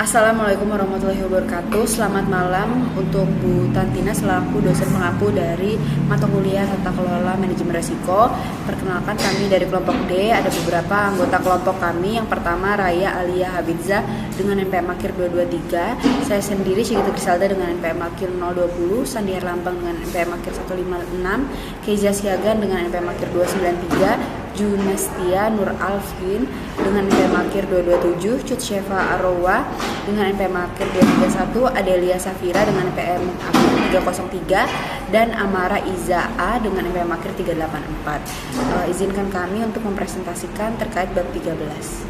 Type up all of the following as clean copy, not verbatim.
Assalamualaikum warahmatullahi wabarakatuh. Selamat malam untuk Bu Tantina selaku dosen pengampu dari mata kuliah Tata Kelola Manajemen Resiko. Perkenalkan, kami dari kelompok D, ada beberapa anggota kelompok kami. Yang pertama Raya Alia Habidzah dengan NPM Akhir 223. Saya sendiri Sigit Grisalda dengan NPM Akhir 020, Sandi Herlambang dengan NPM Akhir 156, Keiza Siagan dengan NPM Akhir 293, Junestia Nur Alvin dengan NPM Akhir 227, Cut Shefa Arowa dengan NPM Akhir 231, Adelia Safira dengan NPM Akhir 303, dan Amara Iza A dengan NPM Akhir 384. Izinkan kami untuk mempresentasikan terkait bab 13.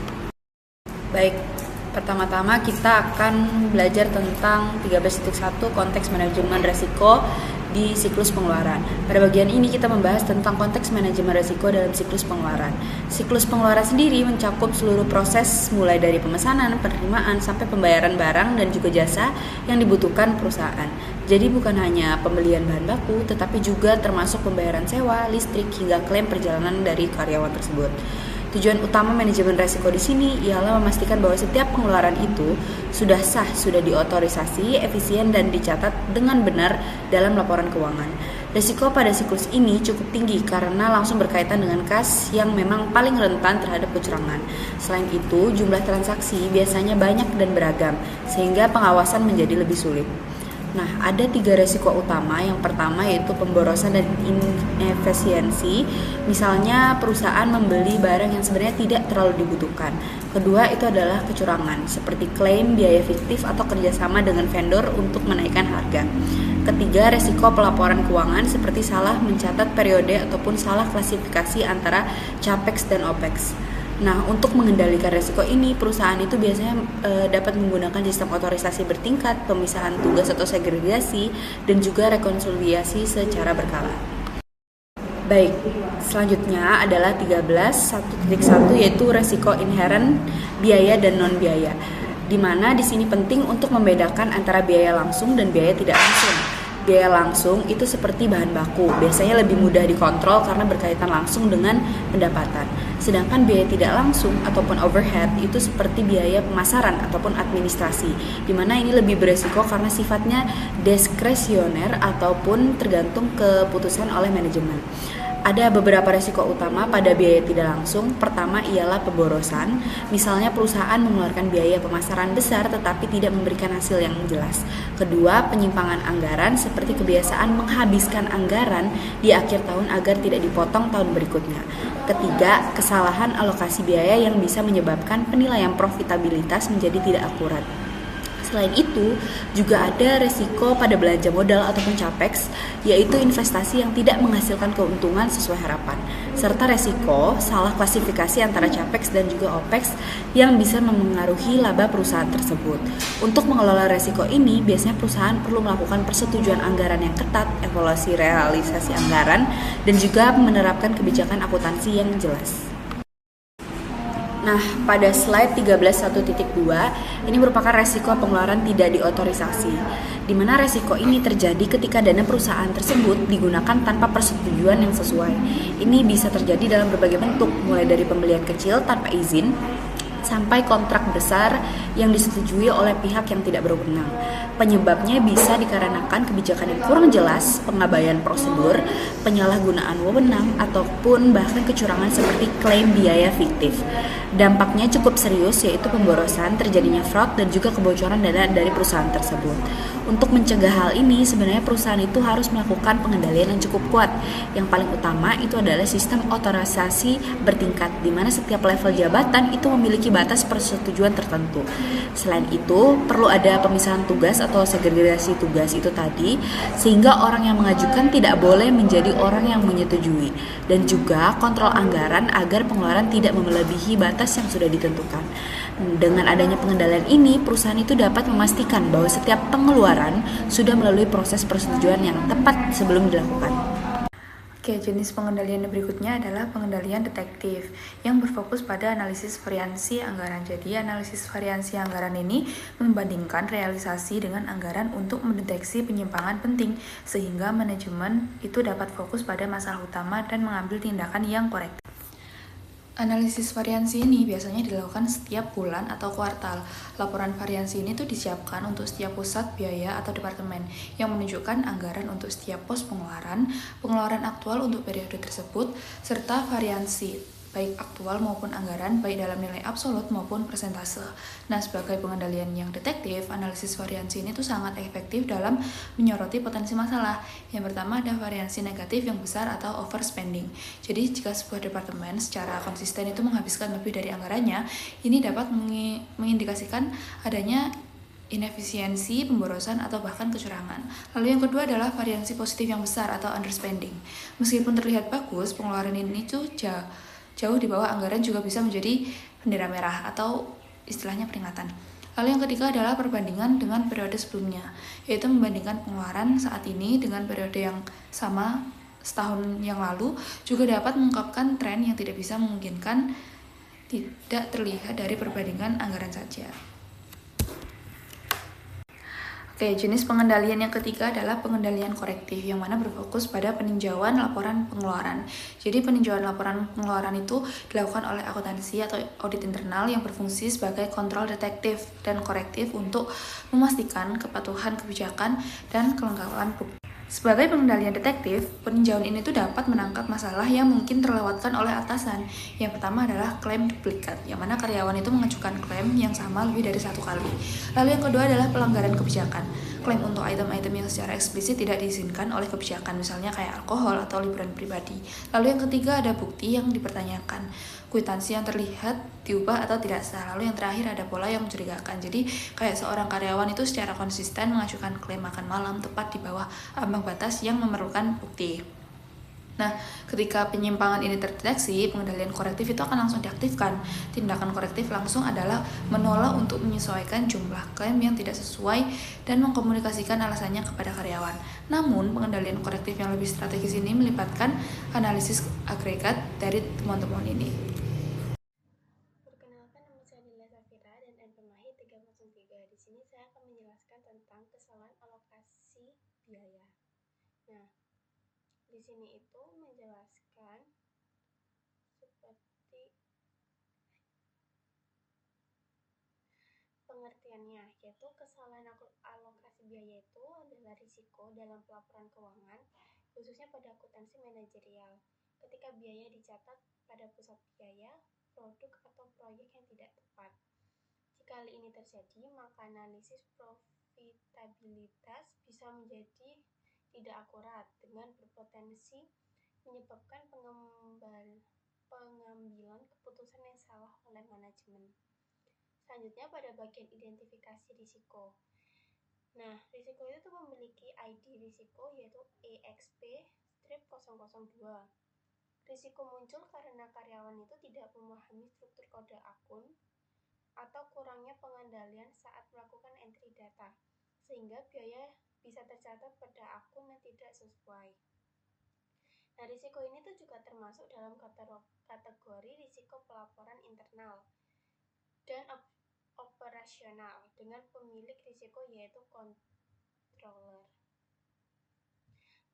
Baik, pertama-tama kita akan belajar tentang 13.1 konteks manajemen resiko di siklus pengeluaran. Pada bagian ini kita membahas tentang konteks manajemen risiko dalam siklus pengeluaran. Siklus pengeluaran sendiri mencakup seluruh proses mulai dari pemesanan, penerimaan, sampai pembayaran barang dan juga jasa yang dibutuhkan perusahaan. Jadi bukan hanya pembelian bahan baku, tetapi juga termasuk pembayaran sewa, listrik, hingga klaim perjalanan dari karyawan tersebut. Tujuan utama manajemen resiko di sini ialah memastikan bahwa setiap pengeluaran itu sudah sah, sudah diotorisasi, efisien, dan dicatat dengan benar dalam laporan keuangan. Risiko pada siklus ini cukup tinggi karena langsung berkaitan dengan kas yang memang paling rentan terhadap kecurangan. Selain itu, jumlah transaksi biasanya banyak dan beragam, sehingga pengawasan menjadi lebih sulit. Nah, ada 3 resiko utama. Yang pertama yaitu pemborosan dan inefisiensi. Misalnya perusahaan membeli barang yang sebenarnya tidak terlalu dibutuhkan. Kedua itu adalah kecurangan, seperti klaim, biaya fiktif, atau kerjasama dengan vendor untuk menaikkan harga. Ketiga, resiko pelaporan keuangan seperti salah mencatat periode ataupun salah klasifikasi antara capex dan opex. Nah, untuk mengendalikan resiko ini, perusahaan itu biasanya dapat menggunakan sistem otorisasi bertingkat, pemisahan tugas atau segregasi, dan juga rekonsiliasi secara berkala. Baik, selanjutnya adalah 13.1 yaitu resiko inherent, biaya dan non-biaya. Di mana di sini penting untuk membedakan antara biaya langsung dan biaya tidak langsung. Biaya langsung itu seperti bahan baku, biasanya lebih mudah dikontrol karena berkaitan langsung dengan pendapatan. Sedangkan biaya tidak langsung ataupun overhead itu seperti biaya pemasaran ataupun administrasi, di mana ini lebih beresiko karena sifatnya diskresioner ataupun tergantung keputusan oleh manajemen. Ada beberapa risiko utama pada biaya tidak langsung. Pertama ialah pemborosan. Misalnya perusahaan mengeluarkan biaya pemasaran besar tetapi tidak memberikan hasil yang jelas. Kedua, penyimpangan anggaran seperti kebiasaan menghabiskan anggaran di akhir tahun agar tidak dipotong tahun berikutnya. Ketiga, kesalahan alokasi biaya yang bisa menyebabkan penilaian profitabilitas menjadi tidak akurat. Selain itu, juga ada resiko pada belanja modal ataupun capex, yaitu investasi yang tidak menghasilkan keuntungan sesuai harapan, serta resiko salah klasifikasi antara capex dan juga opex yang bisa memengaruhi laba perusahaan tersebut. Untuk mengelola resiko ini, biasanya perusahaan perlu melakukan persetujuan anggaran yang ketat, evaluasi realisasi anggaran, dan juga menerapkan kebijakan akuntansi yang jelas. Nah, pada slide 13.1.2 ini merupakan resiko pengeluaran tidak diotorisasi, di mana resiko ini terjadi ketika dana perusahaan tersebut digunakan tanpa persetujuan yang sesuai. Ini bisa terjadi dalam berbagai bentuk, mulai dari pembelian kecil tanpa izin, sampai kontrak besar yang disetujui oleh pihak yang tidak berwenang. Penyebabnya bisa dikarenakan kebijakan yang kurang jelas, pengabaian prosedur, penyalahgunaan wewenang, ataupun bahkan kecurangan seperti klaim biaya fiktif. Dampaknya cukup serius, yaitu pemborosan, terjadinya fraud, dan juga kebocoran dana dari perusahaan tersebut. Untuk mencegah hal ini, sebenarnya perusahaan itu harus melakukan pengendalian yang cukup kuat. Yang paling utama itu adalah sistem otorisasi bertingkat, di mana setiap level jabatan itu memiliki batas persetujuan tertentu. Selain itu, perlu ada pemisahan tugas atau segregasi tugas itu tadi, sehingga orang yang mengajukan tidak boleh menjadi orang yang menyetujui, dan juga kontrol anggaran agar pengeluaran tidak melebihi batas yang sudah ditentukan. Dengan adanya pengendalian ini, perusahaan itu dapat memastikan bahwa setiap pengeluaran sudah melalui proses persetujuan yang tepat sebelum dilakukan. Oke, jenis pengendalian berikutnya adalah pengendalian detektif yang berfokus pada analisis variansi anggaran. Jadi, analisis variansi anggaran ini membandingkan realisasi dengan anggaran untuk mendeteksi penyimpangan penting, sehingga manajemen itu dapat fokus pada masalah utama dan mengambil tindakan yang korektif. Analisis variansi ini biasanya dilakukan setiap bulan atau kuartal. Laporan variansi ini tuh disiapkan untuk setiap pusat biaya atau departemen yang menunjukkan anggaran untuk setiap pos pengeluaran, pengeluaran aktual untuk periode tersebut, serta variansi baik aktual maupun anggaran, baik dalam nilai absolut maupun persentase. Nah, sebagai pengendalian yang detektif, analisis variansi ini tuh sangat efektif dalam menyoroti potensi masalah. Yang pertama ada variansi negatif yang besar atau overspending. Jadi, jika sebuah departemen secara konsisten itu menghabiskan lebih dari anggarannya, ini dapat mengindikasikan adanya inefisiensi, pemborosan, atau bahkan kecurangan. Lalu yang kedua adalah variansi positif yang besar atau underspending. Meskipun terlihat bagus, pengeluaran ini tuh jauh di bawah anggaran juga bisa menjadi bendera merah atau istilahnya peringatan. Lalu yang ketiga adalah perbandingan dengan periode sebelumnya, yaitu membandingkan pengeluaran saat ini dengan periode yang sama setahun yang lalu juga dapat mengungkapkan tren yang tidak bisa memungkinkan tidak terlihat dari perbandingan anggaran saja. Oke, jenis pengendalian yang ketiga adalah pengendalian korektif, yang mana berfokus pada peninjauan laporan pengeluaran. Jadi peninjauan laporan pengeluaran itu dilakukan oleh akuntansi atau audit internal yang berfungsi sebagai kontrol detektif dan korektif untuk memastikan kepatuhan kebijakan dan kelengkapan bukti. Sebagai pengendalian detektif, peninjauan ini tuh dapat menangkap masalah yang mungkin terlewatkan oleh atasan. Yang pertama adalah klaim duplikat, yang mana karyawan itu mengajukan klaim yang sama lebih dari satu kali. Lalu yang kedua adalah pelanggaran kebijakan. Klaim untuk item-item yang secara eksplisit tidak diizinkan oleh kebijakan, misalnya kayak alkohol atau liburan pribadi. Lalu yang ketiga ada bukti yang dipertanyakan. Kwitansi yang terlihat diubah atau tidak sah. Lalu yang terakhir ada pola yang mencurigakan. Jadi kayak seorang karyawan itu secara konsisten mengajukan klaim makan malam tepat di bawah ambang batas yang memerlukan bukti. Nah, ketika penyimpangan ini terdeteksi, pengendalian korektif itu akan langsung diaktifkan. Tindakan korektif langsung adalah menolak untuk menyesuaikan jumlah klaim yang tidak sesuai dan mengkomunikasikan alasannya kepada karyawan. Namun, pengendalian korektif yang lebih strategis ini melibatkan analisis agregat dari temuan-temuan ini. Perkenalkan, nama saya Dila Safira dan NPMAHI 303. Di sini saya akan menjelaskan tentang kesalahan alokasi biaya. Nah, di sini itu menjelaskan seperti pengertiannya, yaitu kesalahan alokasi biaya itu adalah risiko dalam pelaporan keuangan, khususnya pada akuntansi manajerial. Ketika biaya dicatat pada pusat biaya, produk atau proyek yang tidak tepat. Jika hal ini terjadi, maka analisis profitabilitas bisa menjadi tidak akurat dengan berpotensi menyebabkan pengambilan keputusan yang salah oleh manajemen. Selanjutnya pada bagian identifikasi risiko. Nah, risiko itu memiliki ID risiko yaitu EXP-002. Risiko muncul karena karyawan itu tidak memahami struktur kode akun atau kurangnya pengendalian saat melakukan entry data, sehingga biaya bisa tercatat pada akun yang tidak sesuai. Nah, risiko ini tuh juga termasuk dalam kategori risiko pelaporan internal dan operasional dengan pemilik risiko yaitu controller.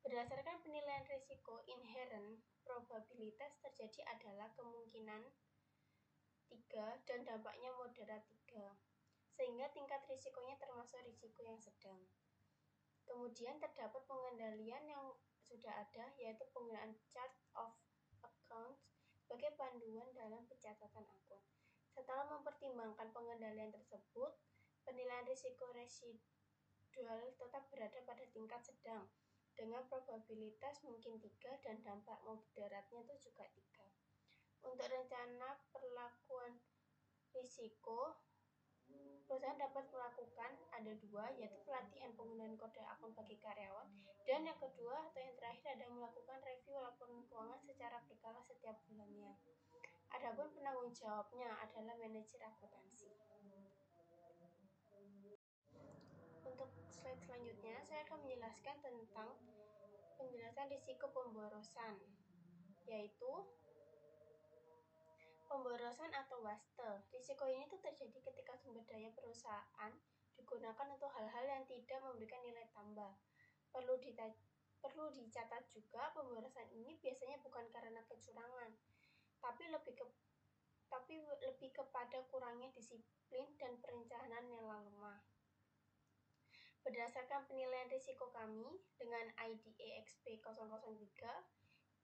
Berdasarkan penilaian risiko inherent, probabilitas terjadi adalah kemungkinan 3 dan dampaknya moderat 3, sehingga tingkat risikonya termasuk risiko yang sedang. Kemudian terdapat pengendalian yang sudah ada, yaitu penggunaan chart of accounts sebagai panduan dalam pencatatan akun. Setelah mempertimbangkan pengendalian tersebut, penilaian risiko residual tetap berada pada tingkat sedang dengan probabilitas mungkin 3 dan dampak moderatnya itu juga 3. Untuk rencana perlakuan risiko, perusahaan dapat melakukan ada 2, yaitu pelatihan penggunaan kode akun bagi karyawan, dan yang kedua atau yang terakhir adalah melakukan review laporan keuangan secara berkala setiap bulannya. Adapun penanggung jawabnya adalah manajer akuntansi. Untuk slide selanjutnya, saya akan menjelaskan tentang penjelasan risiko pemborosan, yaitu pemborosan atau waste. Risiko ini tuh terjadi ketika sumber daya perusahaan digunakan untuk hal-hal yang tidak memberikan nilai tambah. Perlu dicatat juga, pemborosan ini biasanya bukan karena kecurangan, tapi lebih tapi lebih kepada kurangnya disiplin dan perencanaan yang lemah. Berdasarkan penilaian risiko kami dengan ID EXP 003,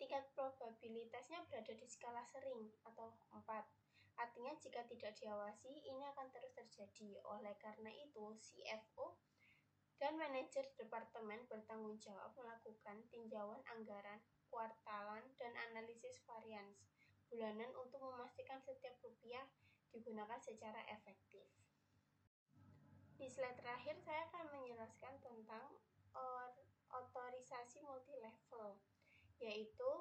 tingkat probabilitasnya berada di skala sering atau 4. Artinya jika tidak diawasi, ini akan terus terjadi. Oleh karena itu, CFO dan manajer departemen bertanggung jawab melakukan tinjauan anggaran, kuartalan, dan analisis varians bulanan untuk memastikan setiap rupiah digunakan secara efektif. Di slide terakhir saya akan menjelaskan tentang otorisasi multilevel, yaitu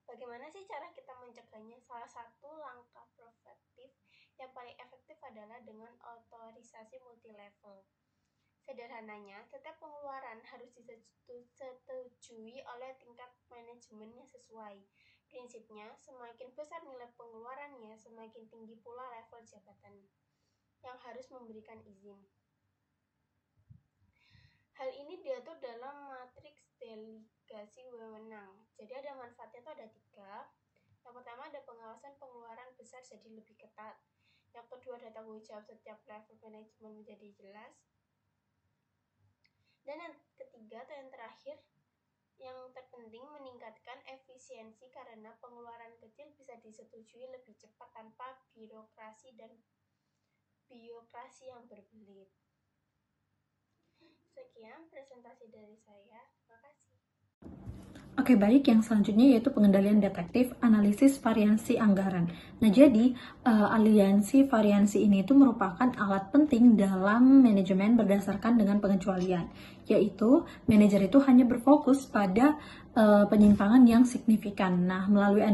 bagaimana sih cara kita mencegahnya. Salah satu langkah proaktif yang paling efektif adalah dengan otorisasi multilevel. Sederhananya, setiap pengeluaran harus disetujui oleh tingkat manajemen yang sesuai. Prinsipnya, semakin besar nilai pengeluarannya, semakin tinggi pula level jabatan yang harus memberikan izin. Hal ini diatur dalam matriks delegasi wewenang. Jadi ada manfaatnya itu ada 3. Yang pertama ada pengawasan pengeluaran besar jadi lebih ketat. Yang kedua ada tanggung jawab setiap level manajemen menjadi jelas. Dan yang ketiga atau yang terakhir, yang terpenting meningkatkan efisiensi karena pengeluaran kecil bisa disetujui lebih cepat tanpa birokrasi yang berbelit. Sekian presentasi dari saya. Terima kasih. Oke, baik. Yang selanjutnya yaitu pengendalian detektif, analisis variansi anggaran. Nah, jadi aliansi variansi ini itu merupakan alat penting dalam manajemen berdasarkan dengan pengecualian, yaitu manajer itu hanya berfokus pada penyimpangan yang signifikan. Nah, melalui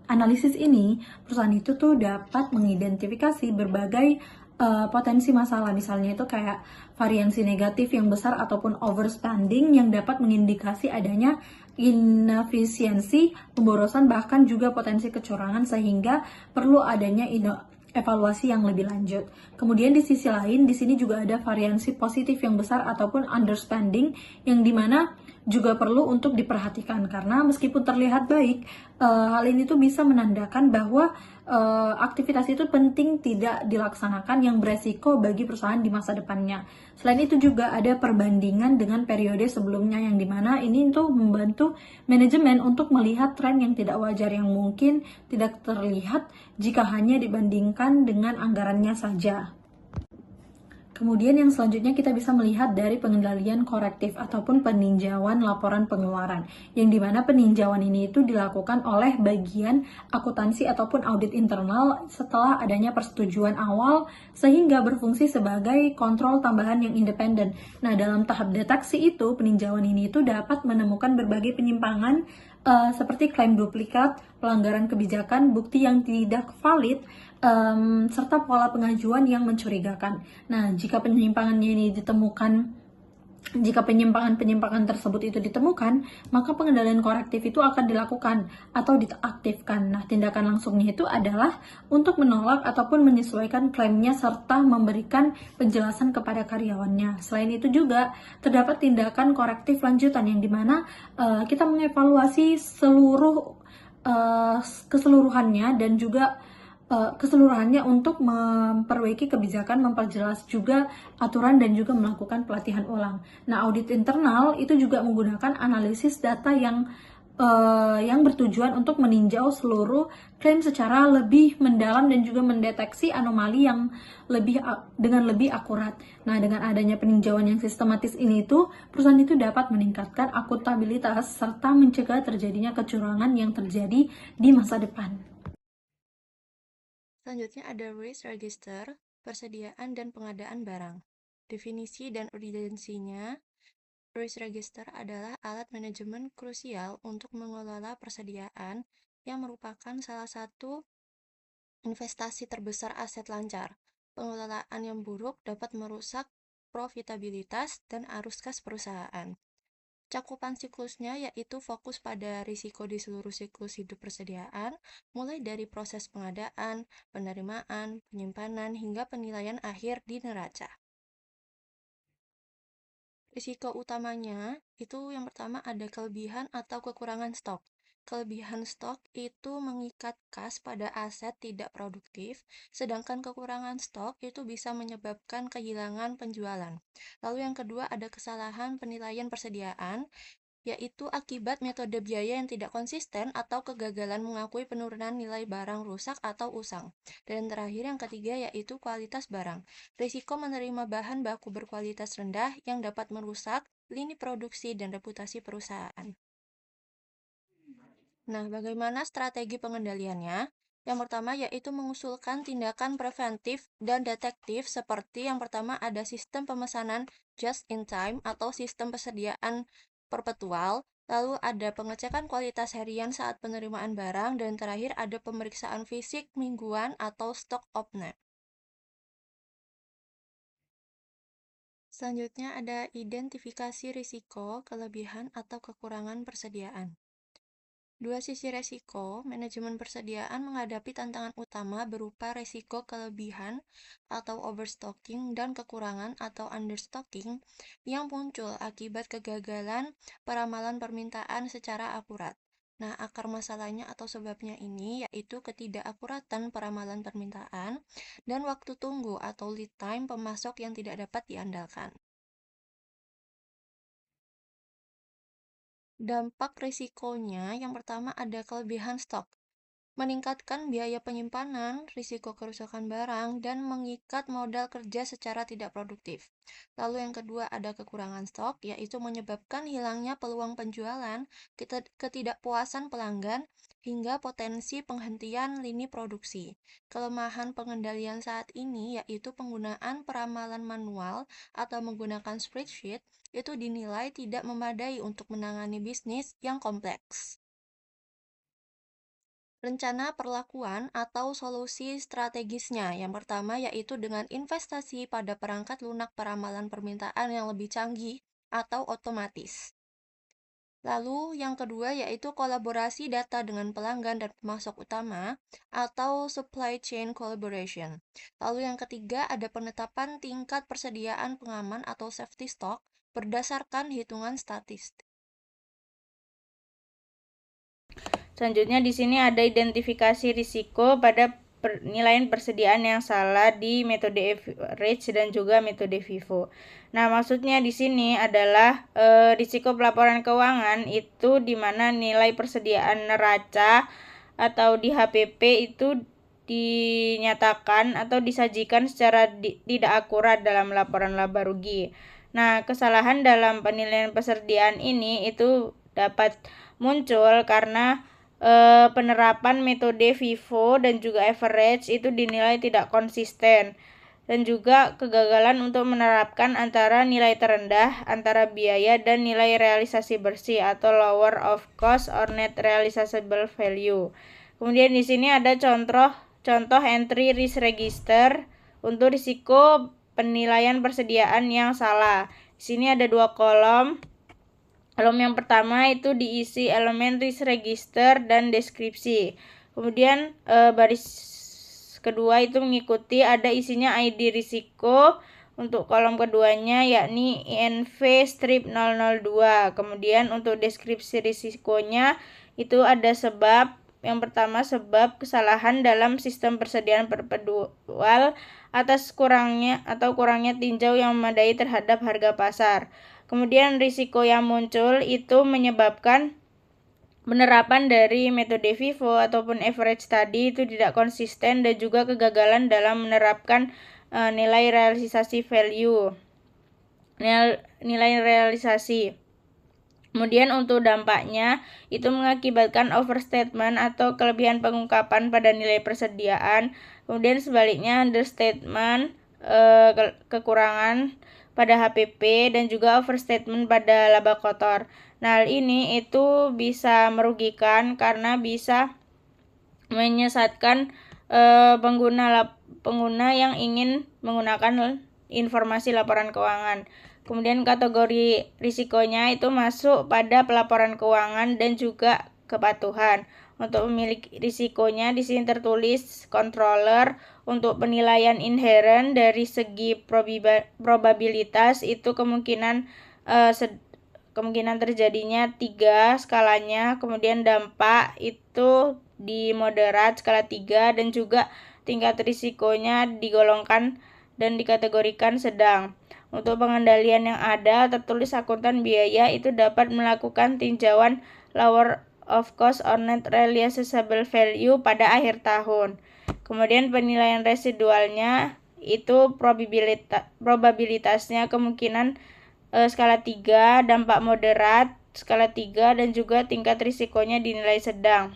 analisis ini, perusahaan itu tuh dapat mengidentifikasi berbagai potensi masalah, misalnya itu kayak variansi negatif yang besar ataupun overspending yang dapat mengindikasi adanya inefisiensi, pemborosan, bahkan juga potensi kecurangan, sehingga perlu adanya evaluasi yang lebih lanjut. Kemudian di sisi lain, di sini juga ada variansi positif yang besar ataupun underspending yang dimana juga perlu untuk diperhatikan, karena meskipun terlihat baik, hal ini tuh bisa menandakan bahwa aktivitas itu penting tidak dilaksanakan yang beresiko bagi perusahaan di masa depannya. Selain itu juga ada perbandingan dengan periode sebelumnya, yang dimana ini tuh membantu manajemen untuk melihat tren yang tidak wajar yang mungkin tidak terlihat jika hanya dibandingkan dengan anggarannya saja. Kemudian yang selanjutnya kita bisa melihat dari pengendalian korektif ataupun peninjauan laporan pengeluaran, yang dimana peninjauan ini itu dilakukan oleh bagian akuntansi ataupun audit internal setelah adanya persetujuan awal, sehingga berfungsi sebagai kontrol tambahan yang independen. Nah, dalam tahap deteksi itu, peninjauan ini itu dapat menemukan berbagai penyimpangan seperti klaim duplikat, pelanggaran kebijakan, bukti yang tidak valid, serta pola pengajuan yang mencurigakan. Nah, jika penyimpangan tersebut itu ditemukan, maka pengendalian korektif itu akan dilakukan atau diaktifkan. Nah, tindakan langsungnya itu adalah untuk menolak ataupun menyesuaikan klaimnya serta memberikan penjelasan kepada karyawannya. Selain itu juga terdapat tindakan korektif lanjutan, yang dimana kita mengevaluasi keseluruhannya dan juga keseluruhannya untuk memperbaiki kebijakan, memperjelas juga aturan, dan juga melakukan pelatihan ulang. Nah, audit internal itu juga menggunakan analisis data yang bertujuan untuk meninjau seluruh klaim secara lebih mendalam dan juga mendeteksi anomali yang dengan lebih akurat. Nah, dengan adanya peninjauan yang sistematis ini tuh, perusahaan itu dapat meningkatkan akuntabilitas serta mencegah terjadinya kecurangan yang terjadi di masa depan. Selanjutnya ada risk register, persediaan dan pengadaan barang. Definisi dan urgensinya, risk register adalah alat manajemen krusial untuk mengelola persediaan yang merupakan salah satu investasi terbesar aset lancar. Pengelolaan yang buruk dapat merusak profitabilitas dan arus kas perusahaan. Cakupan siklusnya yaitu fokus pada risiko di seluruh siklus hidup persediaan, mulai dari proses pengadaan, penerimaan, penyimpanan, hingga penilaian akhir di neraca. Risiko utamanya itu yang pertama ada kelebihan atau kekurangan stok. kelebihan stok itu mengikat kas pada aset tidak produktif, sedangkan kekurangan stok itu bisa menyebabkan kehilangan penjualan. Lalu yang kedua ada kesalahan penilaian persediaan, yaitu akibat metode biaya yang tidak konsisten atau kegagalan mengakui penurunan nilai barang rusak atau usang. Dan terakhir yang ketiga yaitu kualitas barang. Risiko menerima bahan baku berkualitas rendah yang dapat merusak lini produksi dan reputasi perusahaan. Nah, bagaimana strategi pengendaliannya? Yang pertama yaitu mengusulkan tindakan preventif dan detektif seperti yang pertama ada sistem pemesanan just in time atau sistem persediaan perpetual, lalu ada pengecekan kualitas harian saat penerimaan barang, dan terakhir ada pemeriksaan fisik mingguan atau stock opener. Selanjutnya ada identifikasi risiko, kelebihan atau kekurangan persediaan. Dua sisi resiko, manajemen persediaan menghadapi tantangan utama berupa resiko kelebihan atau overstocking dan kekurangan atau understocking yang muncul akibat kegagalan peramalan permintaan secara akurat. Nah, akar masalahnya atau sebabnya ini yaitu ketidakakuratan peramalan permintaan dan waktu tunggu atau lead time pemasok yang tidak dapat diandalkan. Dampak risikonya, yang pertama ada kelebihan stok, meningkatkan biaya penyimpanan, risiko kerusakan barang, dan mengikat modal kerja secara tidak produktif. Lalu yang kedua ada kekurangan stok, yaitu menyebabkan hilangnya peluang penjualan, ketidakpuasan pelanggan, hingga potensi penghentian lini produksi. Kelemahan pengendalian saat ini yaitu penggunaan peramalan manual atau menggunakan spreadsheet itu dinilai tidak memadai untuk menangani bisnis yang kompleks. Rencana perlakuan atau solusi strategisnya. Yang pertama yaitu dengan investasi pada perangkat lunak peramalan permintaan yang lebih canggih atau otomatis. Lalu yang kedua yaitu kolaborasi data dengan pelanggan dan pemasok utama atau supply chain collaboration. Lalu yang ketiga ada penetapan tingkat persediaan pengaman atau safety stock berdasarkan hitungan statistik. Selanjutnya di sini ada identifikasi risiko pada penilaian persediaan yang salah di metode average dan juga metode FIFO. Nah, maksudnya di sini adalah risiko pelaporan keuangan itu di mana nilai persediaan neraca atau di HPP itu dinyatakan atau disajikan secara tidak akurat dalam laporan laba rugi. Nah, kesalahan dalam penilaian persediaan ini itu dapat muncul karena penerapan metode FIFO dan juga average itu dinilai tidak konsisten, dan juga kegagalan untuk menerapkan antara nilai terendah antara biaya dan nilai realisasi bersih atau lower of cost or net realizable value. Kemudian di sini ada contoh entry risk register untuk risiko penilaian persediaan yang salah. Di sini ada dua kolom. Kolom yang pertama itu diisi elemen risk register dan deskripsi. Kemudian baris kedua itu mengikuti ada isinya ID risiko. Untuk kolom keduanya yakni INV-002. Kemudian untuk deskripsi risikonya itu ada sebab. Yang pertama sebab kesalahan dalam sistem persediaan perpetual atas kurangnya tinjau yang memadai terhadap harga pasar. Kemudian risiko yang muncul itu menyebabkan penerapan dari metode FIFO ataupun average tadi itu tidak konsisten dan juga kegagalan dalam menerapkan nilai realisasi value. Nilai realisasi. Kemudian untuk dampaknya itu mengakibatkan overstatement atau kelebihan pengungkapan pada nilai persediaan. Kemudian sebaliknya understatement, kekurangan pada HPP dan juga overstatement pada laba kotor. Nah, hal ini itu bisa merugikan karena bisa menyesatkan pengguna yang ingin menggunakan informasi laporan keuangan. Kemudian kategori risikonya itu masuk pada pelaporan keuangan dan juga kepatuhan. Untuk pemilik risikonya di sini tertulis controller. Untuk penilaian inherent dari segi probabilitas itu kemungkinan kemungkinan terjadinya 3 skalanya, kemudian dampak itu di moderat skala 3, dan juga tingkat risikonya digolongkan dan dikategorikan sedang. Untuk pengendalian yang ada, tertulis akuntan biaya itu dapat melakukan tinjauan lower of cost or net realizable value pada akhir tahun. Kemudian penilaian residualnya itu probabilitasnya kemungkinan skala 3, dampak moderat skala 3, dan juga tingkat risikonya dinilai sedang.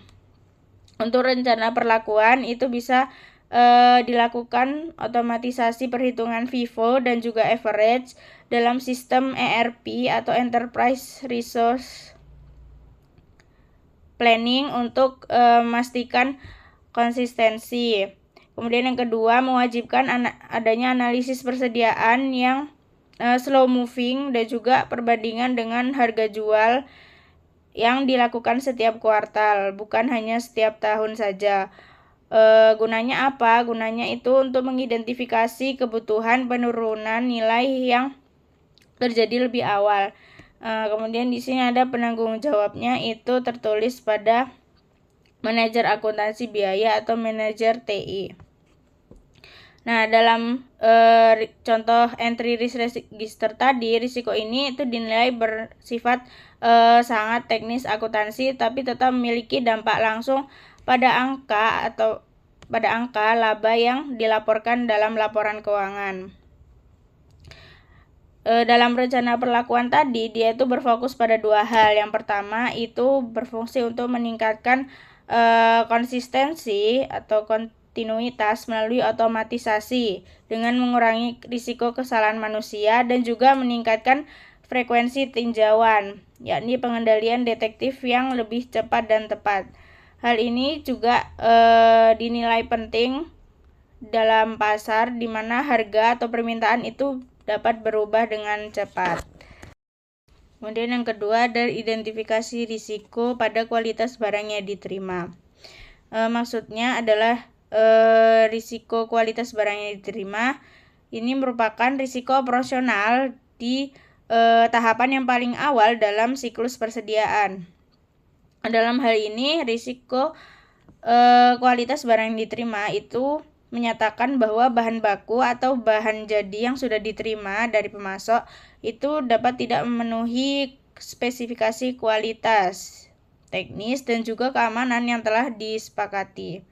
Untuk rencana perlakuan itu bisa dilakukan otomatisasi perhitungan FIFO dan juga average dalam sistem ERP atau Enterprise Resource Planning untuk memastikan konsistensi. Kemudian yang kedua, mewajibkan adanya analisis persediaan yang slow moving dan juga perbandingan dengan harga jual yang dilakukan setiap kuartal, bukan hanya setiap tahun saja. Gunanya apa? Gunanya itu untuk mengidentifikasi kebutuhan penurunan nilai yang terjadi lebih awal. Kemudian di sini ada penanggung jawabnya, itu tertulis pada manajer akuntansi biaya atau manajer TI. Nah, dalam contoh entry risk register tadi, risiko ini itu dinilai bersifat sangat teknis akuntansi, tapi tetap memiliki dampak langsung pada angka laba yang dilaporkan dalam laporan keuangan. Dalam rencana perlakuan tadi, dia itu berfokus pada 2 hal. Yang pertama itu berfungsi untuk meningkatkan konsistensi atau kontinuitas melalui otomatisasi dengan mengurangi risiko kesalahan manusia dan juga meningkatkan frekuensi tinjauan, yakni pengendalian detektif yang lebih cepat dan tepat. Hal ini juga dinilai penting dalam pasar di mana harga atau permintaan itu dapat berubah dengan cepat. Kemudian yang kedua ada identifikasi risiko pada kualitas barang yang diterima. Maksudnya adalah risiko kualitas barang yang diterima ini merupakan risiko operasional di tahapan yang paling awal dalam siklus persediaan. Dalam hal ini, risiko kualitas barang yang diterima itu menyatakan bahwa bahan baku atau bahan jadi yang sudah diterima dari pemasok itu dapat tidak memenuhi spesifikasi kualitas, teknis, dan juga keamanan yang telah disepakati.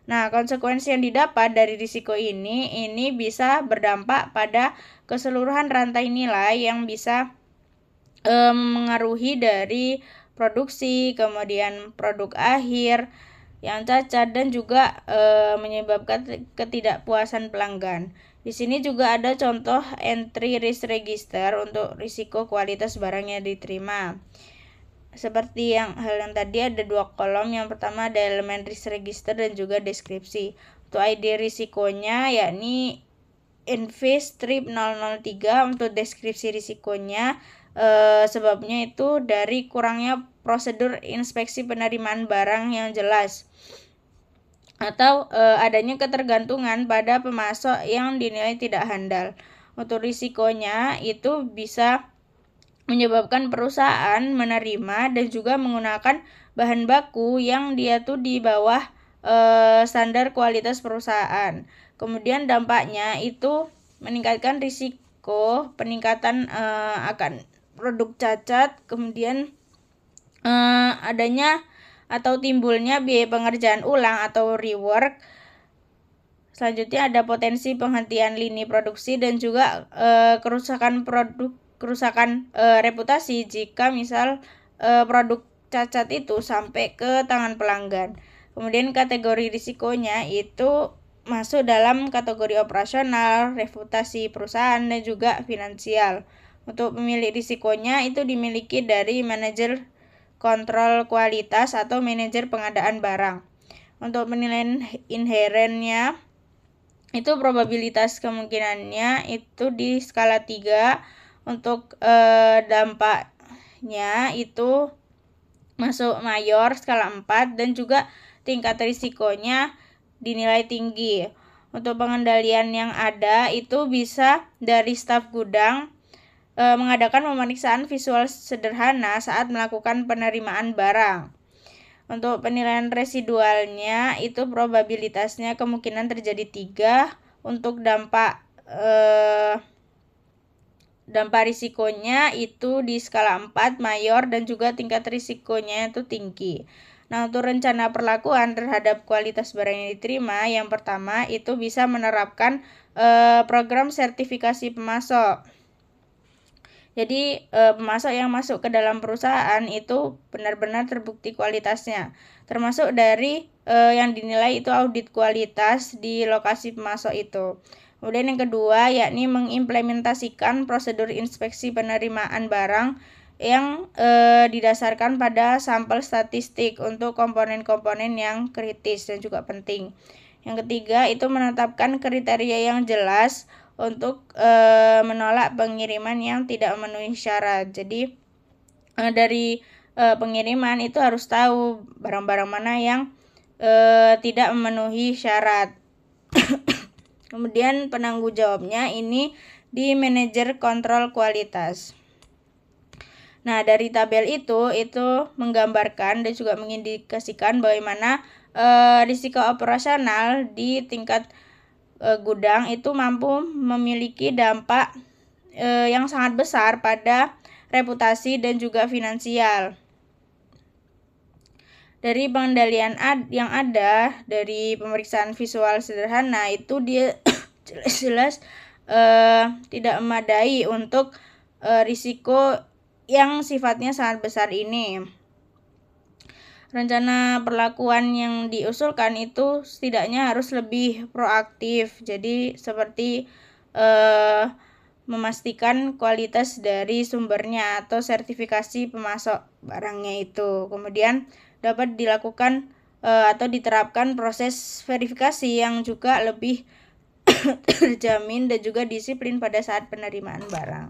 Nah, konsekuensi yang didapat dari risiko ini bisa berdampak pada keseluruhan rantai nilai yang bisa mengaruhi dari produksi, kemudian produk akhir yang cacat, dan juga menyebabkan ketidakpuasan pelanggan. Di sini juga ada contoh entry risk register untuk risiko kualitas barang yang diterima. Seperti hal yang tadi ada 2 kolom. Yang pertama ada elemen risk register dan juga deskripsi. Untuk ID risikonya yakni NV-003. Untuk deskripsi risikonya sebabnya itu dari kurangnya prosedur inspeksi penerimaan barang yang jelas atau adanya ketergantungan pada pemasok yang dinilai tidak handal. Untuk risikonya itu bisa menyebabkan perusahaan menerima dan juga menggunakan bahan baku yang dia tuh di bawah standar kualitas perusahaan. Kemudian dampaknya itu meningkatkan risiko peningkatan akan produk cacat, kemudian adanya atau timbulnya biaya pengerjaan ulang atau rework. Selanjutnya ada potensi penghentian lini produksi dan juga kerusakan reputasi jika misal produk cacat itu sampai ke tangan pelanggan. Kemudian kategori risikonya itu masuk dalam kategori operasional, reputasi perusahaan, dan juga finansial. Untuk pemilik risikonya itu dimiliki dari manajer kontrol kualitas atau manajer pengadaan barang. Untuk penilaian inherennya itu probabilitas kemungkinannya itu di skala 3. Untuk dampaknya itu masuk mayor skala 4 dan juga tingkat risikonya dinilai tinggi. Untuk pengendalian yang ada itu bisa dari staf gudang mengadakan pemeriksaan visual sederhana saat melakukan penerimaan barang. Untuk penilaian residualnya itu probabilitasnya kemungkinan terjadi 3. Untuk dampak risikonya itu di skala 4 mayor dan juga tingkat risikonya itu tinggi. Nah, untuk rencana perlakuan terhadap kualitas barang yang diterima, yang pertama itu bisa menerapkan program sertifikasi pemasok. Jadi pemasok yang masuk ke dalam perusahaan itu benar-benar terbukti kualitasnya, termasuk dari yang dinilai itu audit kualitas di lokasi pemasok itu. Kemudian yang kedua yakni mengimplementasikan prosedur inspeksi penerimaan barang yang didasarkan pada sampel statistik untuk komponen-komponen yang kritis dan juga penting. Yang ketiga itu menetapkan kriteria yang jelas untuk menolak pengiriman yang tidak memenuhi syarat. Jadi dari pengiriman itu harus tahu barang-barang mana yang tidak memenuhi syarat. Kemudian penanggung jawabnya ini di manajer kontrol kualitas. Nah, dari tabel itu menggambarkan dan juga mengindikasikan bagaimana risiko operasional di tingkat gudang itu mampu memiliki dampak yang sangat besar pada reputasi dan juga finansial. Dari pengendalian yang ada dari pemeriksaan visual sederhana itu dia jelas-jelas tidak memadai untuk risiko yang sifatnya sangat besar ini. Rencana perlakuan yang diusulkan itu setidaknya harus lebih proaktif. Jadi seperti memastikan kualitas dari sumbernya atau sertifikasi pemasok barangnya itu. Kemudian dapat dilakukan atau diterapkan proses verifikasi yang juga lebih terjamin dan juga disiplin pada saat penerimaan barang.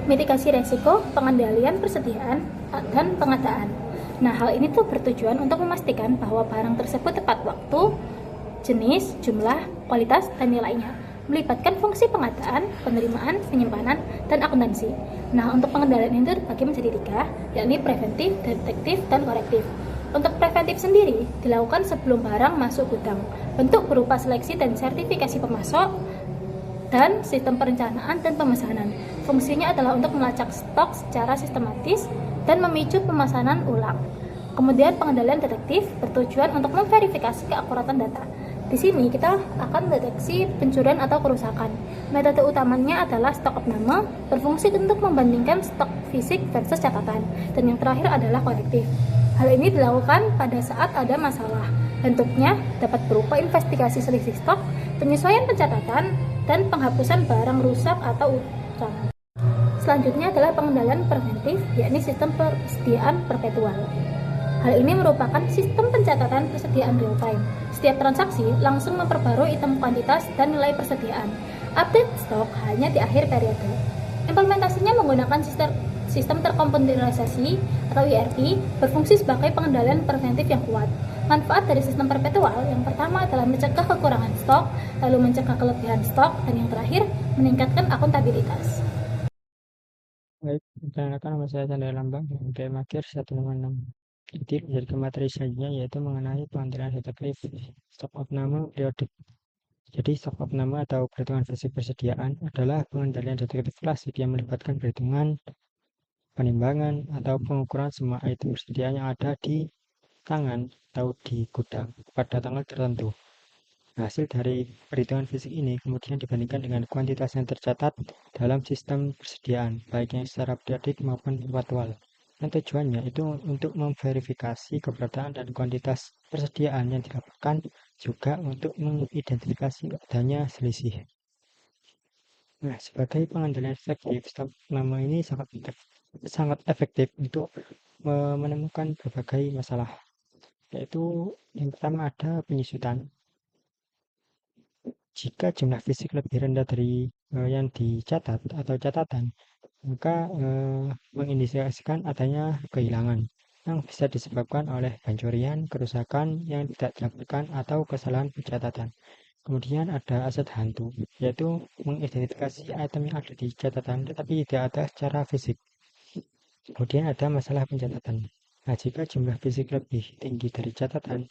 Mitigasi resiko, pengendalian persediaan, dan pengadaan. Nah, hal ini tuh bertujuan untuk memastikan bahwa barang tersebut tepat waktu, jenis, jumlah, kualitas, dan nilainya, melibatkan fungsi pengadaan, penerimaan, penyimpanan, dan akuntansi. Nah, untuk pengendalian itu dibagi menjadi 3, yakni preventif, detektif, dan korektif. Untuk preventif sendiri dilakukan sebelum barang masuk gudang, bentuk berupa seleksi dan sertifikasi pemasok, dan sistem perencanaan dan pemesanan. Fungsinya adalah untuk melacak stok secara sistematis dan memicu pemesanan ulang. Kemudian pengendalian detektif bertujuan untuk memverifikasi keakuratan data. Di sini kita akan mendeteksi pencurian atau kerusakan. Metode utamanya adalah stok opname, berfungsi untuk membandingkan stok fisik versus catatan. Dan yang terakhir adalah korektif. Hal ini dilakukan pada saat ada masalah. Bentuknya dapat berupa investigasi selisih stok, penyesuaian pencatatan, dan penghapusan barang rusak atau utang. Selanjutnya adalah pengendalian preventif, yakni sistem persediaan perpetual. Hal ini merupakan sistem pencatatan persediaan real time. Setiap transaksi langsung memperbarui item kuantitas dan nilai persediaan. Update stok hanya di akhir periode. Implementasinya menggunakan sistem terkomputerisasi atau ERP, berfungsi sebagai pengendalian preventif yang kuat. Manfaat dari sistem perpetual yang pertama adalah mencegah kekurangan stok, lalu mencegah kelebihan stok, dan yang terakhir meningkatkan akuntabilitas. Baik, perkenalkan nama saya Chandra Lambang dari Makir 156. Jadi menjadi materi selanjutnya yaitu mengenai pengendalian detektif stok opname periodik. Jadi stok opname atau perhitungan fisik persediaan adalah pengendalian detektif klasik yang melibatkan perhitungan, penimbangan, atau pengukuran semua item persediaan yang ada di tangan atau di gudang pada tanggal tertentu. Hasil dari perhitungan fisik ini kemudian dibandingkan dengan kuantitas yang tercatat dalam sistem persediaan, baik yang secara periodik maupun faktual. Dan tujuannya itu untuk memverifikasi keberadaan dan kuantitas persediaan yang dilaporkan, juga untuk mengidentifikasi adanya selisih. Nah, sebagai pengendalian efektif, stok nama ini sangat efektif untuk menemukan berbagai masalah, yaitu yang pertama ada penyusutan. Jika jumlah fisik lebih rendah dari yang dicatat atau catatan, maka mengindikasikan adanya kehilangan yang bisa disebabkan oleh pencurian, kerusakan yang tidak dilaporkan, atau kesalahan pencatatan. Kemudian ada aset hantu, yaitu mengidentifikasi item yang ada di catatan tetapi tidak ada secara fisik. Kemudian ada masalah pencatatan. Nah, jika jumlah fisik lebih tinggi dari catatan,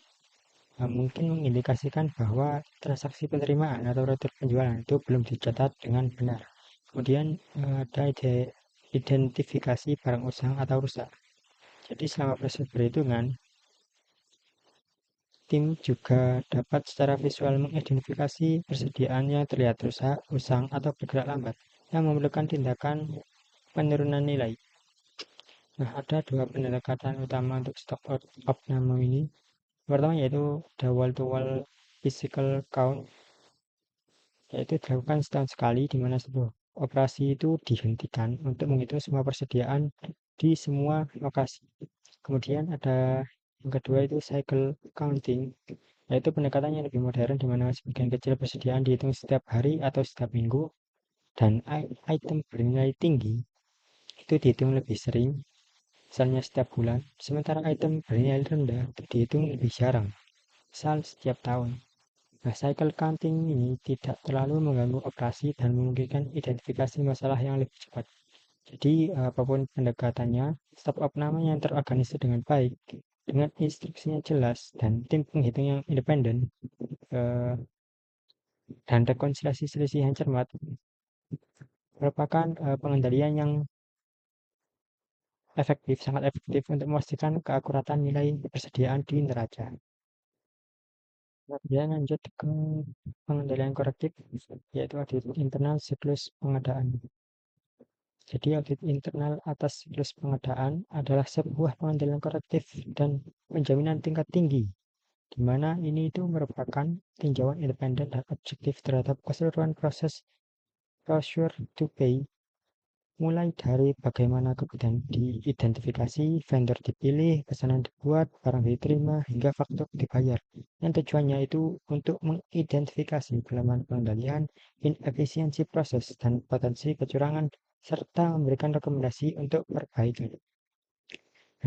mungkin mengindikasikan bahwa transaksi penerimaan atau retur penjualan itu belum dicatat dengan benar. Kemudian ada identifikasi barang usang atau rusak. Jadi selama proses perhitungan, tim juga dapat secara visual mengidentifikasi persediaan yang terlihat rusak, usang, atau bergerak lambat yang memerlukan tindakan penurunan nilai. Nah, ada dua pendekatan utama untuk stock opname ini. Pertama yaitu the wall-to-wall physical count, yaitu dilakukan setahun sekali di mana sebuah operasi itu dihentikan untuk menghitung semua persediaan di semua lokasi. Kemudian ada yang kedua itu cycle counting, yaitu pendekatan yang lebih modern di mana sebagian kecil persediaan dihitung setiap hari atau setiap minggu, dan item bernilai tinggi itu dihitung lebih sering, misalnya setiap bulan, sementara item bernilai rendah itu dihitung lebih jarang, misal setiap tahun. Nah, cycle counting ini tidak terlalu mengganggu operasi dan memungkinkan identifikasi masalah yang lebih cepat. Jadi, apapun pendekatannya, stop opname yang terorganisir dengan baik, dengan instruksinya jelas, dan tim penghitung yang independen, dan rekonsiliasi selisih yang cermat, merupakan pengendalian yang efektif, sangat efektif untuk memastikan keakuratan nilai persediaan di neraca. Kemudian lanjut ke pengendalian korektif, yaitu audit internal siklus pengadaan. Jadi audit internal atas siklus pengadaan adalah sebuah pengendalian korektif dan penjaminan tingkat tinggi, di mana ini itu merupakan tinjauan independen dan objektif terhadap keseluruhan proses procure to pay, mulai dari bagaimana kebutuhan diidentifikasi, vendor dipilih, pesanan dibuat, barang diterima, hingga faktur dibayar. Yang tujuannya itu untuk mengidentifikasi kelemahan pengendalian, inefisiensi proses, dan potensi kecurangan, serta memberikan rekomendasi untuk perbaikan.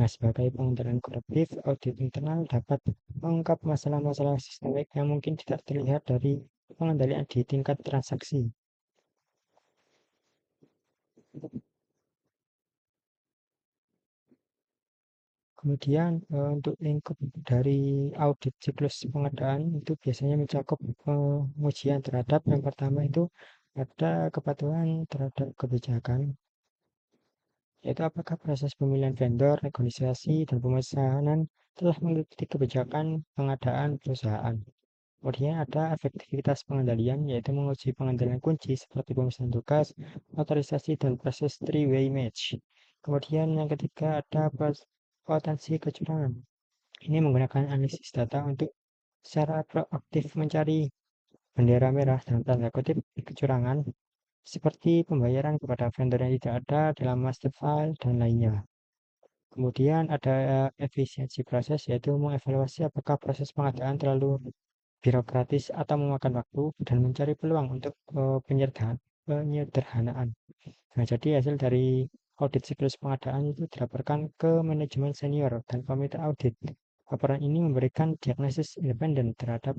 Nah, sebagai pengendalian korektif, audit internal dapat mengungkap masalah-masalah sistemik yang mungkin tidak terlihat dari pengendalian di tingkat transaksi. Kemudian untuk lingkup dari audit siklus pengadaan itu biasanya mencakup pengujian terhadap yang pertama itu ada kepatuhan terhadap kebijakan, yaitu apakah proses pemilihan vendor, negosiasi, dan pemesanan telah mengikuti kebijakan pengadaan perusahaan. Kemudian ada efektivitas pengendalian, yaitu menguji pengendalian kunci seperti pemesanan tugas, otorisasi, dan proses three-way match. Kemudian yang ketiga ada potensi kecurangan. Ini menggunakan analisis data untuk secara proaktif mencari bendera merah dalam tanda kutip kecurangan, seperti pembayaran kepada vendor yang tidak ada dalam master file dan lainnya. Kemudian ada efisiensi proses, yaitu mengevaluasi apakah proses pengadaan terlalu birokratis atau memakan waktu dan mencari peluang untuk penyederhanaan. Nah, jadi hasil dari audit siklus pengadaan itu dilaporkan ke manajemen senior dan komite audit. Laporan ini memberikan diagnosis independen terhadap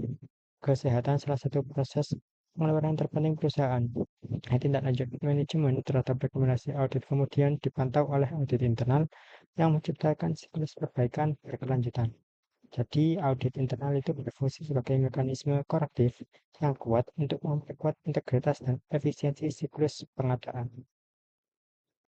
kesehatan salah satu proses pengeluaran terpenting perusahaan. Nah, tindak lanjut manajemen terhadap rekomendasi audit kemudian dipantau oleh audit internal yang menciptakan siklus perbaikan berkelanjutan. Jadi audit internal itu berfungsi sebagai mekanisme korektif yang kuat untuk memperkuat integritas dan efisiensi siklus pengadaan.